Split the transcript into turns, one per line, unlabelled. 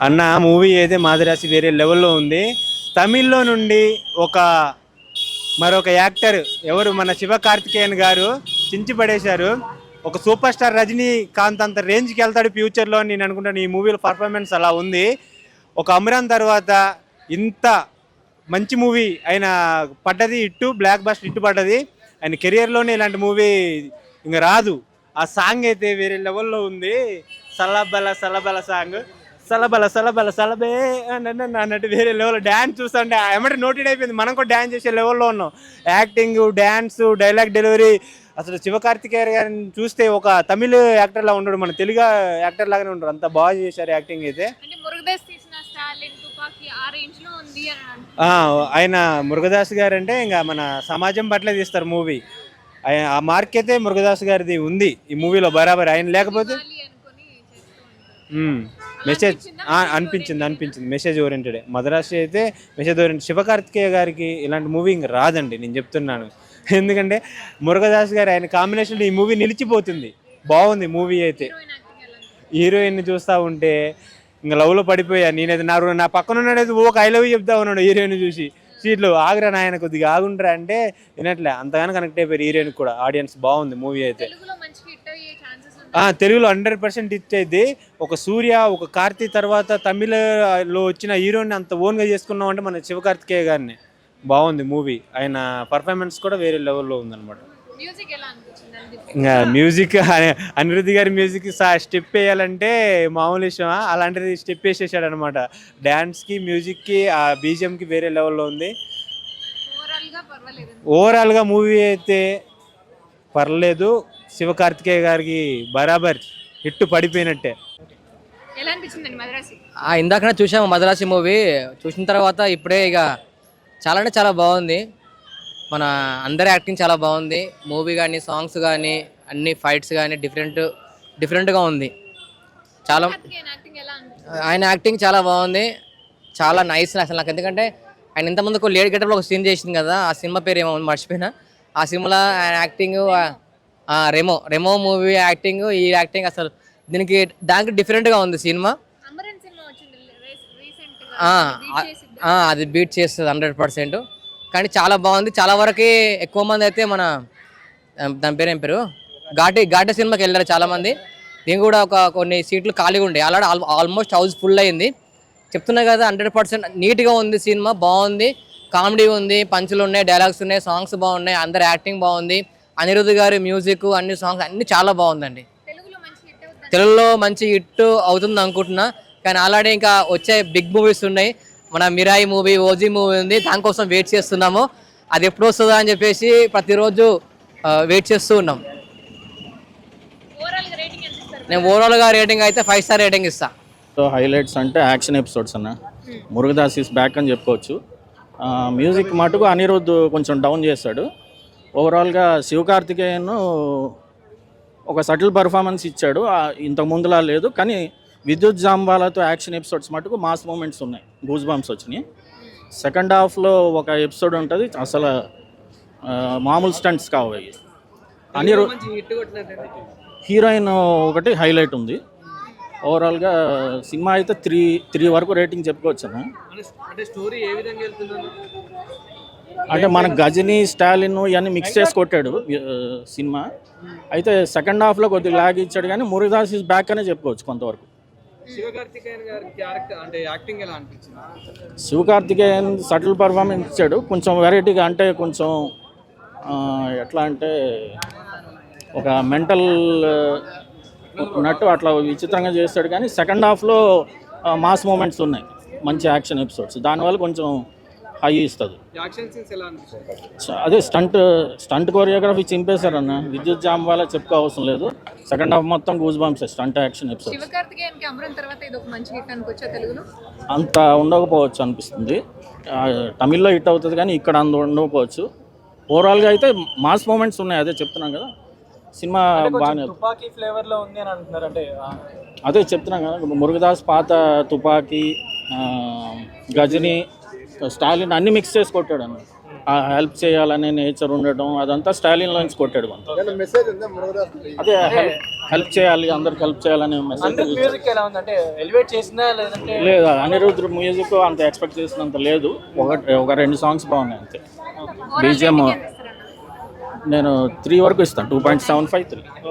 అన్న మూవీ అయితే మాదిరాసి వేరే లెవెల్లో ఉంది. తమిళ్లో నుండి మరొక యాక్టర్ ఎవరు మన శివకార్తికేయన్ గారు చించి పడేశారు. ఒక సూపర్ స్టార్ రజనీకాంత్ అంత రేంజ్కి వెళ్తాడు ఫ్యూచర్లో అని నేను అనుకుంటాను. ఈ మూవీలో పర్ఫార్మెన్స్ అలా ఉంది. ఒక అమరాన్ తర్వాత ఇంత మంచి మూవీ ఆయన పడ్డది, ఇట్టు బ్లాక్ బస్టర్ ఇట్టు పడ్డది. ఆయన కెరియర్లోనే ఇలాంటి మూవీ ఇంకా రాదు. ఆ సాంగ్ అయితే వేరే లెవెల్లో ఉంది. సలబల సలబల సాంగ్, సలబల సలబల సలబే అన్నట్టు వేరే లెవెల్లో డ్యాన్స్ చూస్తుంటే ఏమంటే నోటెడ్ అయిపోయింది. మనం కూడా డ్యాన్స్ చేసే లెవెల్లో ఉన్నాం. యాక్టింగ్, డ్యాన్స్, డైలాగ్ డెలివరీ, అసలు శివకార్తికేయ గారిని చూస్తే ఒక తమిళ యాక్టర్ లా ఉండడు, మన తెలుగు యాక్టర్ లాగానే ఉండడు. అంత బాగా చేశారు యాక్టింగ్ అయితే. ఆయన మురుగదాస్ గారు అంటే ఇంకా మన సమాజం పట్ల తీస్తారు మూవీ. ఆ మార్క్ అయితే మురుగదాస్ గారిది ఉంది ఈ మూవీలో బరాబర్. ఆయన లేకపోతే మెసేజ్ అనిపించింది మెసేజ్ ఓరియంటెడ్. మద్రాసి అయితే మెసేజ్ ఓరియంటెడ్. శివకార్తికేయ గారికి ఇలాంటి మూవీ ఇంక రాదండి, నేను చెప్తున్నాను. ఎందుకంటే మురుగదాస్ గారు ఆయన కాంబినేషన్లో ఈ మూవీ నిలిచిపోతుంది. బాగుంది మూవీ అయితే. హీరోయిన్ చూస్తూ ఉంటే ఇంకా లవ్లో పడిపోయా నేనైతే. నా పక్కన ఉన్నాడైతే ఒక ఐ లవ్ చెప్తా ఉన్నాడు హీరోయిన్ చూసి. సీట్లు ఆగ్రా నాయన కొద్దిగా ఆగుండ్రా అంటే వినట్లే, అంతగానో కనెక్ట్ అయిపోయారు హీరోయిన్ కూడా. ఆడియన్స్ బాగుంది మూవీ అయితే. తెలుగులో 100% ఇచ్చేది. ఒక సూర్య, ఒక కార్తీ తర్వాత తమిళలో వచ్చిన హీరోని అంత ఓన్గా చేసుకున్నాం అంటే మన శివకార్తికేయ గారిని. బాగుంది మూవీ. ఆయన పర్ఫార్మెన్స్ కూడా వేరే లెవెల్లో ఉందన్నమాట. ఇంకా మ్యూజిక్ అనిరుద్ధి గారి మ్యూజిక్ స్టెప్ వేయాలంటే మామూలు విషయం. అలాంటిది స్టెప్ వేసేసాడు అనమాట. డ్యాన్స్కి, మ్యూజిక్కి, ఆ బీజిఎంకి వేరే లెవెల్లో ఉంది. ఓవరాల్గా మూవీ అయితే పర్లేదు. శివకార్తికేయ గారికి బరాబర్ హిట్ పడిపోయినట్టే.
ఇందాకనే చూసాము మద్రాసి మూవీ. చూసిన తర్వాత ఇప్పుడే ఇక చాలా అంటే చాలా బాగుంది. మన అందరి యాక్టింగ్ చాలా బాగుంది. మూవీ కానీ, సాంగ్స్ కానీ, అన్ని ఫైట్స్ కానీ డిఫరెంట్గా ఉంది. చాలా ఆయన యాక్టింగ్ చాలా బాగుంది. చాలా నైస్ అసలు నాకు. ఎందుకంటే ఆయన ఇంతకుముందు లేడీ గెటప్లో ఒక సీన్ చేసింది కదా, ఆ సినిమా పేరు ఏమో మర్చిపోయినా. ఆ సినిమాలో ఆయన యాక్టింగ్, రెమో మూవీ యాక్టింగ్, ఈ యాక్టింగ్ అసలు దానికి డిఫరెంట్గా ఉంది సినిమా. అది బీట్ చేస్తుంది 100%. కానీ చాలా బాగుంది. చాలా వరకు ఎక్కువ మంది అయితే దాని పేరు ఏం పేరు ఘాటి సినిమాకి వెళ్ళారు చాలామంది. నేను కూడా కొన్ని సీట్లు ఖాళీగా ఉండే, ఆల్మోస్ట్ హౌస్ ఫుల్ అయింది. చెప్తున్నా కదా 100% నీట్గా ఉంది సినిమా. బాగుంది, కామెడీ ఉంది, పంచులు ఉన్నాయి, డైలాగ్స్ ఉన్నాయి, సాంగ్స్ బాగున్నాయి, అందరు యాక్టింగ్ బాగుంది. అనిరుద్ధ్ గారి మ్యూజిక్, అన్ని సాంగ్స్ అన్ని చాలా బాగుందండి. తెలుగులో మంచి హిట్ అవుతుంది అనుకుంటున్నా. కానీ ఆల్రెడీ ఇంకా వచ్చే బిగ్ మూవీస్ ఉన్నాయి. మన మిరాయి మూవీ, ఓజీ మూవీ ఉంది, దానికోసం వెయిట్ చేస్తున్నాము. అది ఎప్పుడు వస్తుందా అని చెప్పేసి ప్రతిరోజు వెయిట్ చేస్తూ ఉన్నాం. నేను ఓవరాల్గా రేటింగ్ అయితే 5 స్టార్ రేటింగ్ ఇస్తా.
హైలైట్స్ అంటే యాక్షన్ ఎపిసోడ్స్ అన్న. మురుగదాస్ ఈస్ బ్యాక్ అని చెప్పుకోవచ్చు. మ్యూజిక్ మటుకు అనిరుద్ధ్ కొంచెం డౌన్ చేశాడు. ఓవరాల్గా శివకార్తికేయన్ ఒక సటిల్ పర్ఫార్మెన్స్ ఇచ్చాడు, ఇంతకు ముందులా లేదు. కానీ విద్యుత్ జాంబాలతో యాక్షన్ ఎపిసోడ్స్ మటుకు మాస్ మూమెంట్స్ ఉన్నాయి, గూస్ బంప్స్ వచ్చినాయి. సెకండ్ హాఫ్లో ఒక ఎపిసోడ్ ఉంటుంది, అసలు మామూలు స్టంట్స్ కావాలి. హీరోయిన్ ఒకటి హైలైట్ ఉంది. ఓవరాల్గా సినిమా అయితే 3 వరకు రేటింగ్ చెప్పుకోవచ్చాను. అంటే మన గజని, స్టాలిన్ ఇవన్నీ మిక్స్ చేసి కొట్టాడు సినిమా. అయితే సెకండ్ హాఫ్లో కొద్దిగా లాగ్ ఇచ్చాడు. కానీ మురుగదాస్ ఈజ్ బ్యాక్ అనే చెప్పుకోవచ్చు కొంతవరకు. శివకార్తికేయన్ సటిల్ పర్ఫార్మెన్స్ ఇచ్చాడు, కొంచెం వెరైటీగా. అంటే కొంచెం ఎట్లా అంటే ఒక మెంటల్ ఉన్నట్టు అట్లా విచిత్రంగా చేస్తాడు. కానీ సెకండ్ హాఫ్లో మాస్ మూమెంట్స్ ఉన్నాయి, మంచి యాక్షన్ ఎపిసోడ్స్. దానివల్ల కొంచెం హై ఇస్తుంది. అదే స్టంట్ కొరియోగ్రఫీ చింపేశారు అన్న. విద్యుత్ జామ్ వల్ల చెప్పుకో అవసరం లేదు. సెకండ్ హాఫ్ మొత్తం goose bumps, stunt action episode. అంత ఉండకపోవచ్చు అనిపిస్తుంది. తమిళ్లో హిట్ అవుతుంది కానీ ఇక్కడ అంత ఉండకపోవచ్చు. ఓవరాల్గా అయితే మాస్ మూమెంట్స్ ఉన్నాయి, అదే చెప్తున్నాం కదా. సినిమా బాగానే ఫ్లేవర్లో ఉంది అని అంటున్నారు. అంటే అదే చెప్తున్నాం కదా, మురుగదాస్ పాత తుపాకీ, గజని, స్టాలిన్ అన్ని మిక్స్ చేసి కొట్టాడు అన్న. హెల్ప్ చేయాలనే నేచర్ ఉండటం అదంతా స్టాలిన్ నుంచి కొట్టాడు. అదే హెల్ప్ చేయాలి, అందరికి హెల్ప్ చేయాలనే మెసేజ్.
మ్యూజిక్ ఎలా ఉంది అంటే ఎలివేట్ చేసిందా లేదంటే
లేదు, అనిరుద్ధ్ మ్యూజిక్ అంత ఎక్స్పెక్ట్ చేసినంత లేదు. ఒక 2 సాంగ్స్ బాగున్నాయి అంతే. బీజిఎం నేను 3 వరకు ఇస్తాను, 2.75, 3.